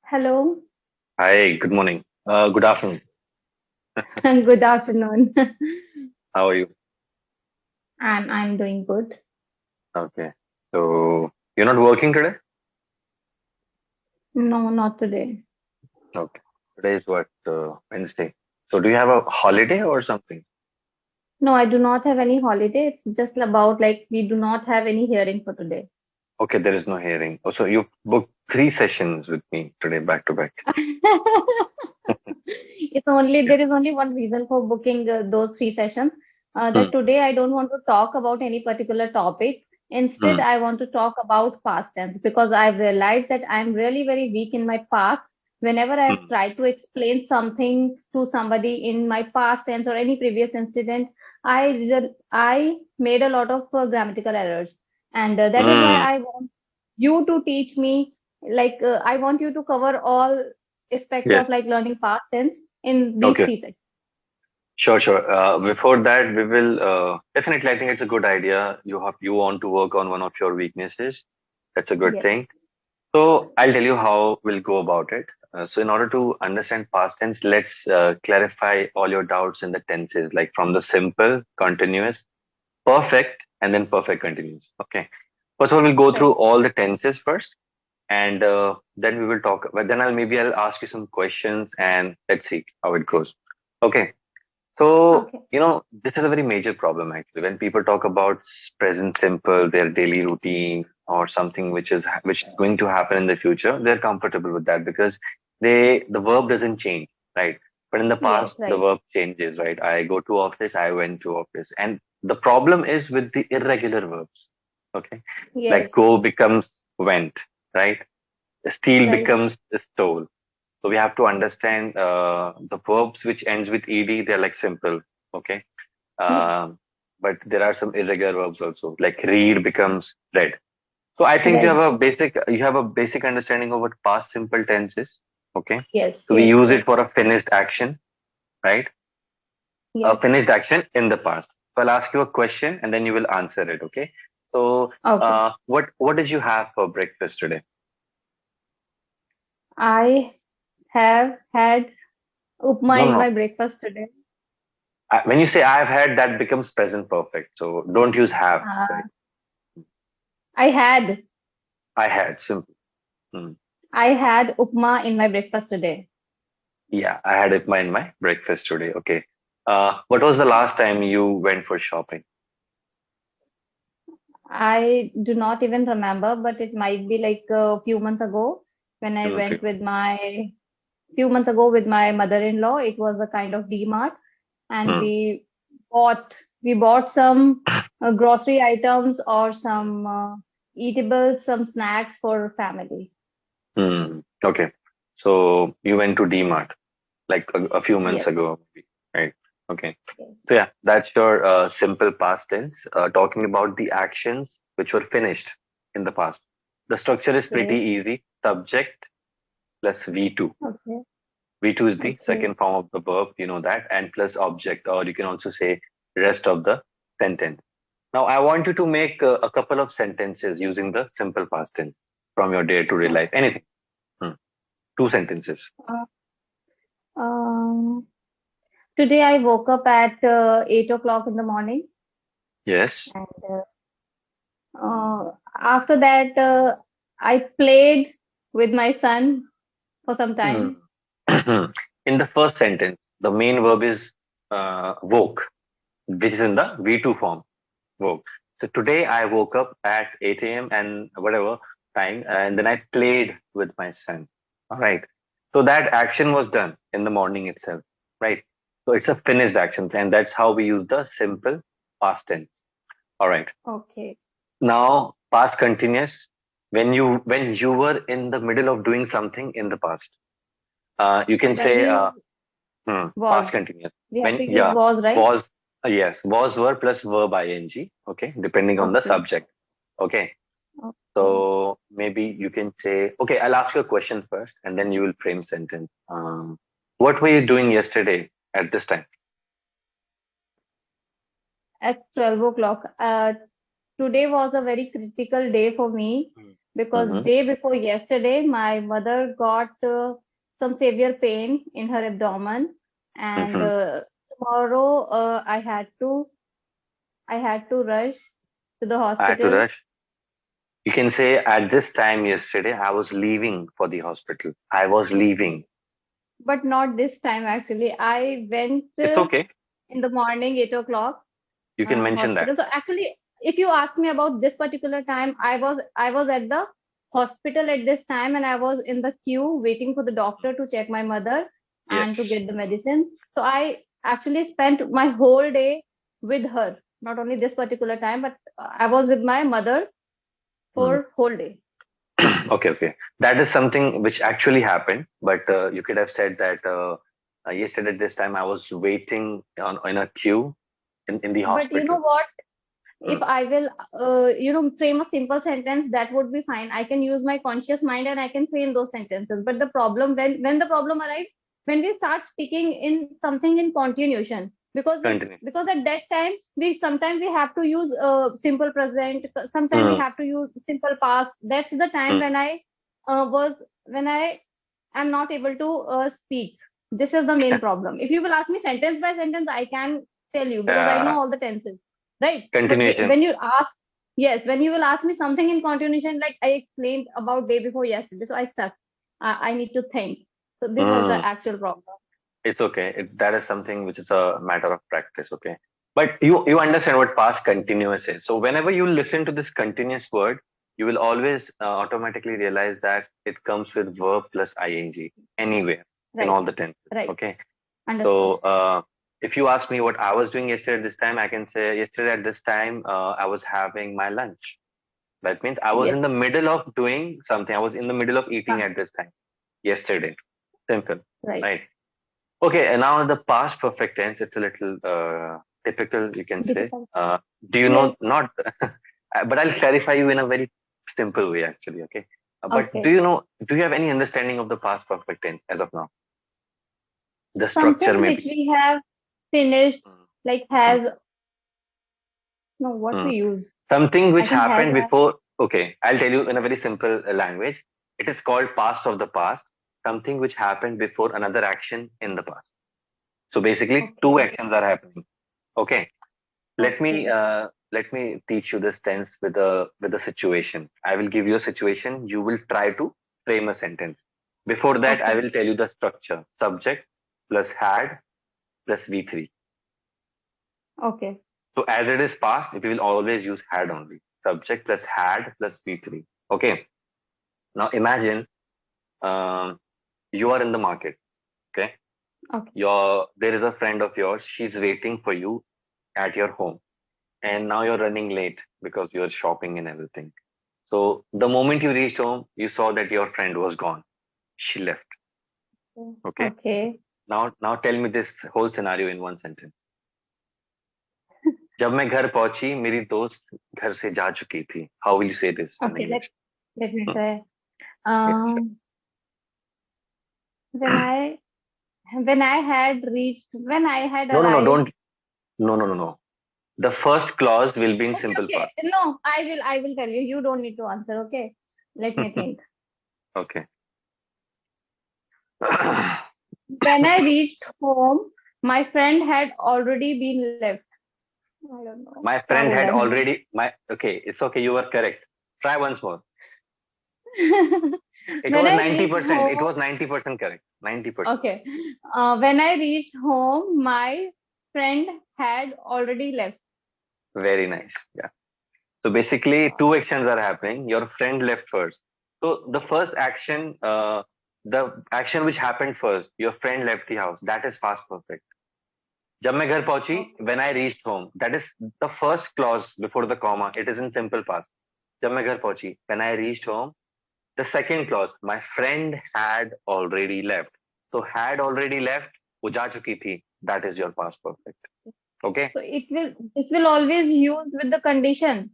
Hello, Hi, good morning. Good afternoon. and good afternoon. How are you? I'm doing good. Okay. So you're not working today? No, not today. Okay. Today is what? Wednesday. So do you have a holiday or something? No, I do not have any holiday. It's just about like we do not have any hearing for today. Okay, there is no hearing. Oh, so you booked three sessions with me today, back to back. It's only there is only one reason for booking those three sessions. Hmm. That today I don't want to talk about any particular topic. Instead, Hmm. I want to talk about past tense because I've realized that I'm really very weak in my past. Whenever I've Hmm. tried to explain something to somebody in my past tense or any previous incident, I made a lot of grammatical errors, and that is why Hmm. I want you to teach me. Like I want you to cover all aspects Yes. of like learning past tense in these Okay. three sections. Sure, sure. Before that, we will definitely. I think it's a good idea. You want to work on one of your weaknesses. That's a good Yes. thing. So I'll tell you how we'll go about it. So in order to understand past tense, let's clarify all your doubts in the tenses, like from the simple, continuous, perfect, and then perfect continuous. Okay. First of all, we'll go through Okay. all the tenses first, and then we will talk. But then I'll ask you some questions, and let's see how it goes. Okay. So, Okay. this is a very major problem actually. When people talk about present simple, their daily routine or something which is going to happen in the future, they're comfortable with that because the verb doesn't change, right? But in the Yes. past, the Right. verb changes, right? I go to office, I went to office. And the problem is with the irregular verbs. Okay. Like Yes. go becomes went, right? Steal Right. becomes stole. So we have to understand the verbs which ends with ed. They're like simple, okay. Yes. But there are some irregular verbs also, like read becomes read. So I think Right. you have a basic understanding of what past simple tense is, okay. Yes. So we Yes. use Yes. it for a finished action, right? A Yes. finished action in the past. So I'll ask you a question and then you will answer it, okay. So Okay. what did you have for breakfast today? I have had No, upma no, in no. my breakfast today. When you say I've had, that becomes present perfect. So don't use have, right? Uh, I had I had, simple. Hmm. I had upma in my breakfast today. Yeah, I had it in my breakfast today. Okay. What was the last time you went for shopping? I do not even remember, but it might be like a few months ago when I 2 months went ago. with my few months ago with my mother-in-law. It was a kind of D-Mart, and Hmm. we bought some grocery items or some eatables, some snacks for family. Hmm. Okay. So you went to DMart like a few months Yes, ago, maybe, right? Okay. yes, So yeah, that's your simple past tense. Talking about the actions which were finished in the past. The structure is pretty okay, easy. Subject plus V2. okay, V2 is the okay, second form of the verb, you know that, and plus object, or you can also say rest of the sentence. Now, I want you to make a couple of sentences using the simple past tense from your day to day life. okay. Anything. Hmm. Two sentences. Uh, um, Today I woke up at 8 o'clock in the morning, Yes. and after that I played with my son for some Hmm. time. In the first sentence, the main verb is woke, which is in the V2 form. Woke. So today I woke up at 8 a.m. and whatever time, and then I played with my son. All right. So that action was done in the morning itself, right? So it's a finished action, and that's how we use the simple past tense. All right. Okay, Now, past continuous. When you were in the middle of doing something in the past, you can then say we use past was. continuous. We have When to use yeah was, right? was yes was were plus verb ing. Okay, depending on the Okay, subject. Okay. okay, So maybe you can say, okay, I'll ask you a question first and then you will frame sentence. What were you doing yesterday at this time? at 12 o'clock. Today was a very critical day for me. because Mm-hmm. day before yesterday, my mother got some severe pain in her abdomen, and Mm-hmm. tomorrow I had to rush to the I had to hospital. rush. You can say at this time yesterday, I was leaving for the hospital. I was leaving. But not this time actually. I went It's okay. in the morning, 8 o'clock, You can mention that. hospital. So actually, if you ask me about this particular time, I was at the hospital at this time, and I was in the queue waiting for the doctor to check my mother Yes. and to get the medicines. So I actually spent my whole day with her. Not only this particular time, but I was with my mother Mm. for whole day. Okay, okay. That is something which actually happened, but you could have said that yesterday at this time I was waiting on in a queue in the But you hospital. know what? If Mm. I will, frame a simple sentence, that would be fine. I can use my conscious mind and I can frame those sentences. But the problem, when the problem arrives, when we start speaking in something in continuation, Continue. because at that time we sometimes we have to use simple present, sometimes we Mm. have to use simple past. That's the time Mm. when I am not able to speak. This is the main problem. If you will ask me sentence by sentence, I can tell you because I know Uh, all the tenses, right? But Continuation. when you ask, yes, when you will ask me something in continuation, like I explained about day before yesterday, so I stuck. I need to think. So this was the Mm. actual problem. It's okay. That is something which is a matter of practice. Okay, but you understand what past continuous is. So whenever you listen to this continuous word, you will always automatically realize that it comes with verb plus ing anywhere in Right, all the tenses. right. Okay. So Understood. if you ask me what I was doing yesterday at this time, I can say yesterday at this time I was having my lunch. That means I was Yes. in the middle of doing something. I was in the middle of eating Huh. at this time yesterday. Simple, Right. right? Okay, and now the past perfect tense. It's a little typical, you can say. Difficult. Do you Yes. know not? But I'll clarify you in a very simple way, actually. Okay. But do Okay. you know? Do you have any understanding of the past perfect tense as of now? The structure, Something which maybe. we have finished, Mm, like mm, has, no, what mm. we use. Something I which think has happened before. Okay, I'll tell you in a very simple language. It is called past of the past. Something which happened before another action in the past. So basically, two okay. actions are happening. Okay. Okay. Let me teach you this tense with a situation. I will give you a situation. You will try to frame a sentence. Before that, I Okay. will tell you the structure: subject plus had plus V3. Okay. So as it is past, we will always use had only. Subject plus had plus V3. Okay. Now imagine you are in the market. Okay. Okay. There is a friend of yours. She's waiting for you at your home, and now you're running late because you're shopping and everything. So the moment you reached home, you saw that your friend was gone. She left. Okay. Okay. Now tell me this whole scenario in one sentence. जब मैं घर पहुंची मेरी दोस्त घर से जा चुकी थी. How will you say this in Okay. English? Let me Hmm. try. Yeah, sure. Um, when I when I had No, no, no, arrived. don't. No, no, no, no. The first clause will be in Okay, simple okay. past. No, I will tell you. You don't need to answer. Okay. Let me think. Okay. When I reached home, my friend had already been left. I don't know. My क्या friend had बोला है already my okay. It's okay. You were correct. Try once more. It When was I ninety reached percent. It home, was 90% correct. 90%. okay. When I reached home, my friend had already left. Very nice. Yeah. So basically, two actions are happening. Your friend left first. So the first action, the action which happened first, your friend left the house. That is past perfect. जब मैं घर पहुंची, Okay. when I reached home, that is the first clause before the comma. It is in simple past. जब मैं घर पहुंची, when I reached home, the second clause, my friend had already left. So had already left, वो जा चुकी थी. That is your past perfect. Okay. So this will always use with the condition.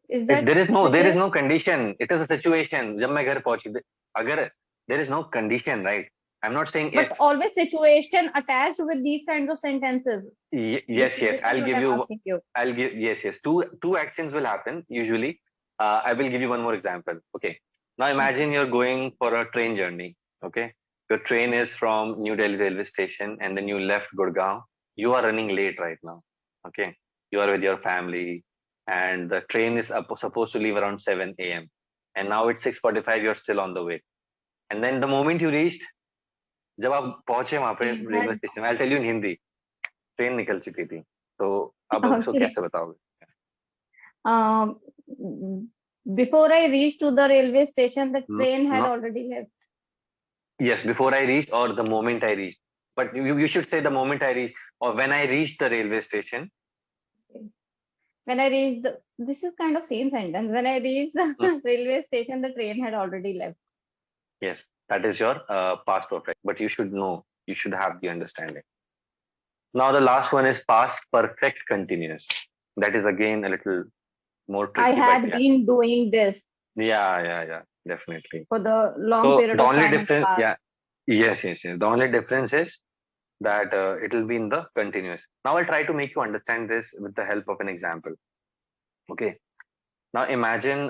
Is If that the there is case? no condition. It is a situation. जब मैं घर पहुंची, अगर there is no condition, right? I'm not saying if. But always situation attached with these kinds of sentences. Yes, yes. This is what I'm asking you. I'll give. Yes, yes. Two actions will happen usually. I will give you one more example. Okay. Now Okay. imagine you're going for a train journey. Okay. Your train is from New Delhi railway station and then you left Gurgaon. You are running late right now. Okay. You are with your family and the train is supposed to leave around 7 a.m. And now it's 6:45. You're still on the way. And then the moment you reached, जब आप पहुंचे वहां पे Train railway had station, I tell you in Hindi, train निकल चुकी थी. तो अब उसको okay. कैसे बताओगे? Um, before I reached to the railway station, the train had No, already left. yes, before I reached or the moment I reached. But you should say the moment I reached or when I reached the railway station. When I reached this is kind of same sentence. When I reached Mm, the railway station, the train had already left. yes, that is your past perfect. But you should know, you should have the understanding. Now the last one is past perfect continuous. That is again a little more I tricky, but had yeah, been doing this yeah, definitely. for the long So period the of only time in difference, past. yeah, yes. The only difference is that it will be in the continuous. Now I'll try to make you understand this with the help of an example. Okay. Now imagine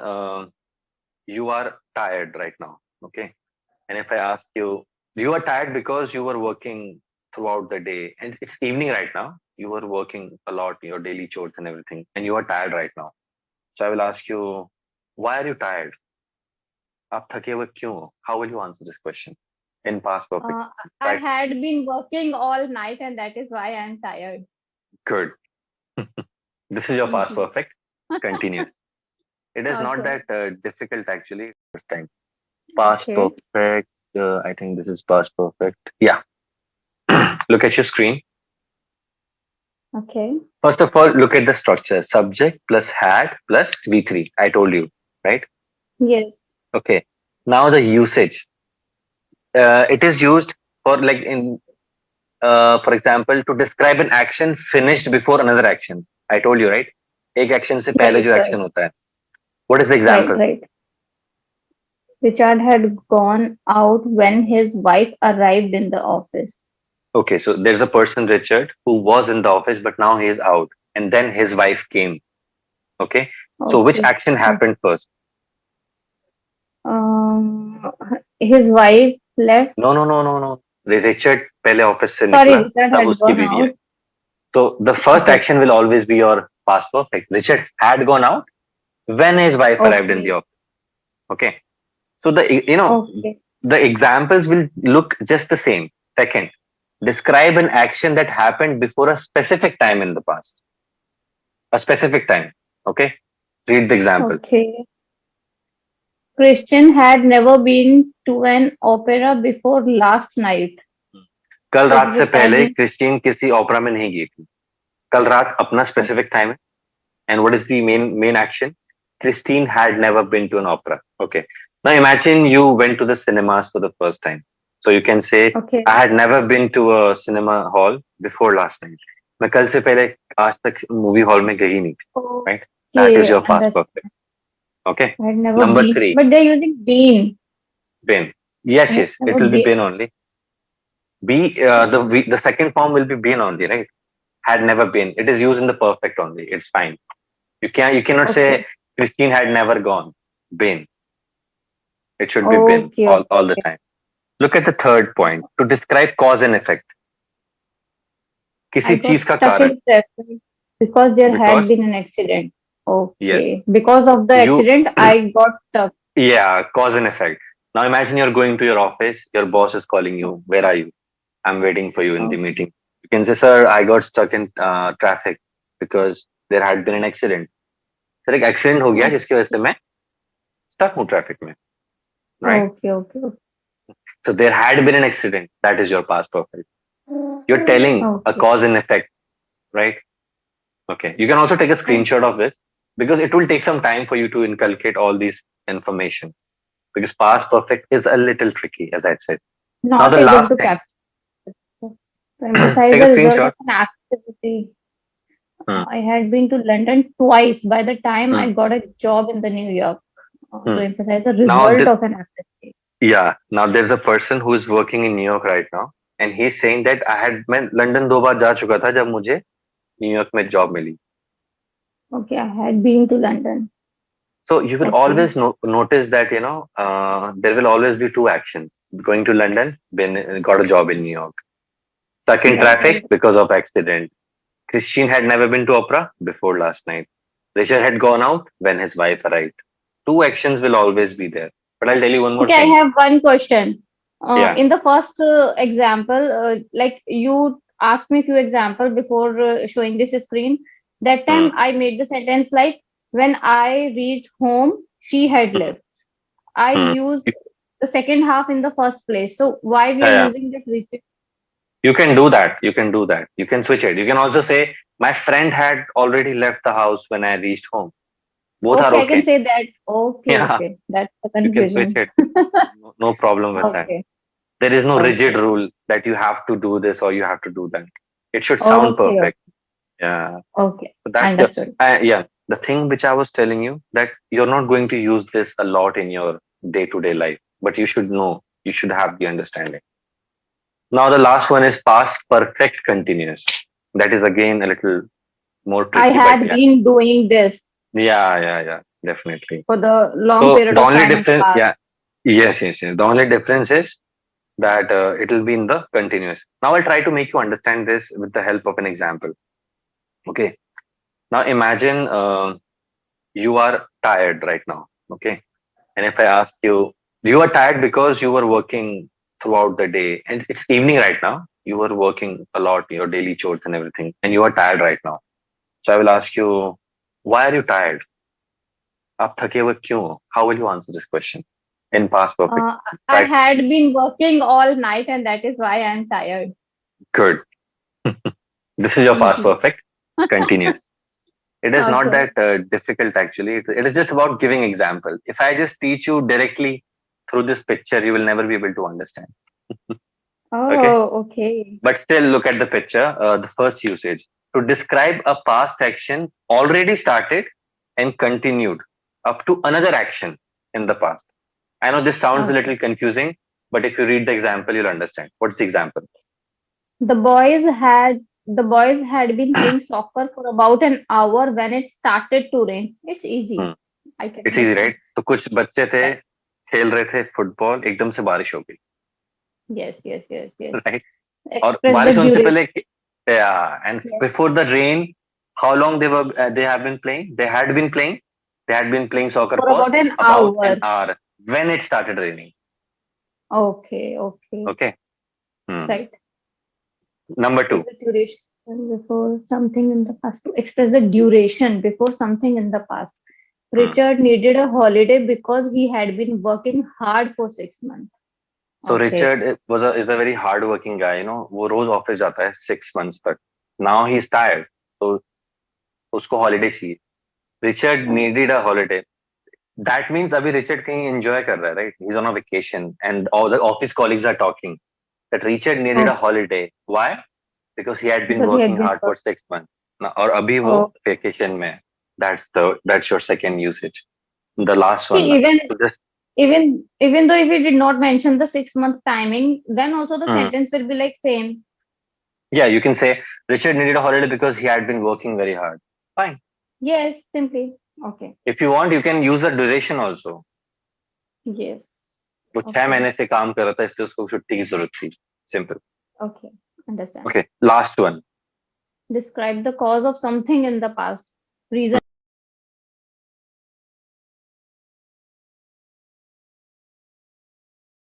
you are tired right now. Okay. And if I ask you, you are tired because you were working throughout the day and it's evening right now. You were working a lot, your daily chores and everything, and you are tired right now. So I will ask you, why are you tired? आप थके हुए क्यों हो? How will you answer this question in past perfect? Uh, I Right. had been working all night, and that is why I'm tired. Good. This is your past Easy. perfect. Continuous. It is not Okay. that difficult actually this time. Past Okay. perfect. I think this is past perfect. Yeah. Look at your screen. Okay. First of all, look at the structure. Subject plus had plus V3. I told you, right? Yes. Okay. Now the usage. It is used for like in, for example, to describe an action finished before another action. I told you, right? एक action से पहले Right. जो Right. action होता है. What is the Right. example? Right. Richard had gone out when his wife arrived in the office. Okay, so there's a person, Richard, who was in the office, but now he is out. And then his wife came. Okay. So which Okay. action happened first? Um, his wife left. No. Richard पहले office से Sorry, निकला, Richard तब had उसकी gone बीवी आई. out. So the first Okay. action will always be your past perfect. Richard had gone out when his wife arrived in the Okay. office. Okay. So the Okay. the examples will look just the same. Second, describe an action that happened before a specific time in the past. A specific time. Okay. Read the example. Okay. Christian had never been to an opera before last night. कल रात से Specific पहले timing. Christine किसी ओपरा में नहीं गई थी. कल रात अपना स्पेसिफिक टाइम है. And what is the main action? Christine had never been to an opera. Okay. Now imagine you went to the cinemas for the first time. So you can say, Okay. I had never been to a cinema hall before last night. मैं कल से पहले आज तक movie hall में गई नहीं थी. Right? That is Okay. your past perfect. Understand. Okay. I had never Number been, three, but they're using been. been. I Yes, had yes. It never will be been. been only. Be the second form will be been only, right? Had never been. It is used in the perfect only. It's fine. You cannot say Okay. Christine had never gone. Been. It should be been Okay. all the Okay. time. Look at the third point. To describe cause and effect. किसी I got चीज का stuck कारण. in traffic because there Because had been an accident. yes, Okay. Because of the you accident, I got stuck. yeah, cause and effect. Now imagine you're going to your office, your boss is calling you. Where are you? I'm waiting for you in the Okay. meeting. You can say, sir, I got stuck in traffic because there had been an accident. Sir एक accident हो गया जिसकी वजह से मैं stuck हूँ traffic में. Right? Okay. Okay. So there had been an accident. That is your past perfect. You're telling a Okay. cause and effect, right? Okay. You can also take a Oh, screenshot of this because it will take some time for you to inculcate all these information because past perfect is a little tricky, as I said. Now not the able last to thing, capture. To emphasize take a the result of screenshot. an activity. Hmm, I had been to London twice by the time hmm, I got a job in the New York. To hmm. emphasize the Now, result of an activity. yeah, now there's a person who is working in New York right now, and he's saying that मैं London 2 बार जा चुका था जब मुझे New York में job मिली. Okay, I had been to London. So you will Okay. always notice that there will always be two actions: going to London, been got a job in New York, stuck in Right, traffic right. because of accident. Christine had never been to opera before last night. Richard had gone out when his wife arrived. Two actions will always be there. But I'll tell you one more Okay, I thing. have one question. Yeah. In the first example, like you asked me few examples before showing this screen. That Hmm. time I made the sentence like, when I reached home, she had Hmm. left. I Hmm. used You, the second half in the first place. So why we yeah, are yeah. using that repeat? You can do that. You can do that. You can switch it. You can also say, my friend had already left the house when I reached home. Both are Okay, I can okay. say that. Okay, Yeah, okay. That's the you can switch confusion. it. No problem with that. Okay, There is no rigid okay, rule that you have to do this or you have to do that. It should sound okay, perfect. Yeah. okay. So that's the Understood. yeah, the thing which I was telling you, that you're not going to use this a lot in your day-to-day life, but you should know, you should have the understanding. Now the last one is past perfect continuous. That is again a little more I tricky, but had yeah, been doing this yeah, definitely. for the long So period the of only time in the difference, past. yeah, yes. The only difference is that it will be in the continuous. Now I'll try to make you understand this with the help of an example. Okay. Now imagine you are tired right now. Okay. And if I ask you, you are tired because you were working throughout the day and it's evening right now. You were working a lot, your daily chores and everything, and you are tired right now. So I will ask you, why are you tired? आप थके हुए क्यों हो? How will you answer this question in past perfect? Uh, I Right. had been working all night, and that is why I'm tired. Good. This is your past Easy. perfect. Continuous. It is not Okay. that difficult actually. It is just about giving example. If I just teach you directly through this picture, you will never be able to understand. Okay. Oh, okay. But still look at the picture, the first usage. To describe a past action already started and continued up to another action in the past. I know this sounds a Okay. little confusing, but if you read the example, you'll understand. What's the example? The boys had been playing soccer for about an hour when it started to rain. It's Hmm. easy. I can It's easy, understand. right? तो कुछ बच्चे थे, Right. खेल रहे थे football, एकदम से बारिश हो गई, Yes, yes, yes, yes. right? और Express the बारिश होने से duration. पहले, yeah, and Yes. before the rain, how long they have been playing? They had been playing soccer For for about an about an hour. hour when it started raining. Okay, okay. Okay. Hmm. Right. Number Express two. the duration before something in the past. To express the duration before something in the past. Hmm. Richard needed a holiday because he had been working hard for 6 months. So Okay. Richard is a very hard working guy. You know, वो रोज office जाता है 6 months तक. Now he's tired, so उसको holiday चाहिए. Richard Oh, needed a holiday. That means अभी Richard कहीं enjoy कर रहा है, right? He's on a vacation, and all the office colleagues are talking that Richard needed a oh, holiday. Why? Because he had been because he working had been hard for working. 6 months. Now, और अभी वो Oh, vacation में है. That's your second usage. The last one see, now. even So just even though if he did not mention the 6 month timing, then also the hmm. sentence will be like same. Yeah, you can say Richard needed a holiday because he had been working very hard. Fine. Yes, simply. Okay. If you want, you can use the duration also. Yes. वो छह Okay. महीने से काम कर रहा था इसलिए उसको छुट्टी की जरूरत थी. Simple. Okay. Understand. Okay. Last one. Describe the cause of something in the past. Reason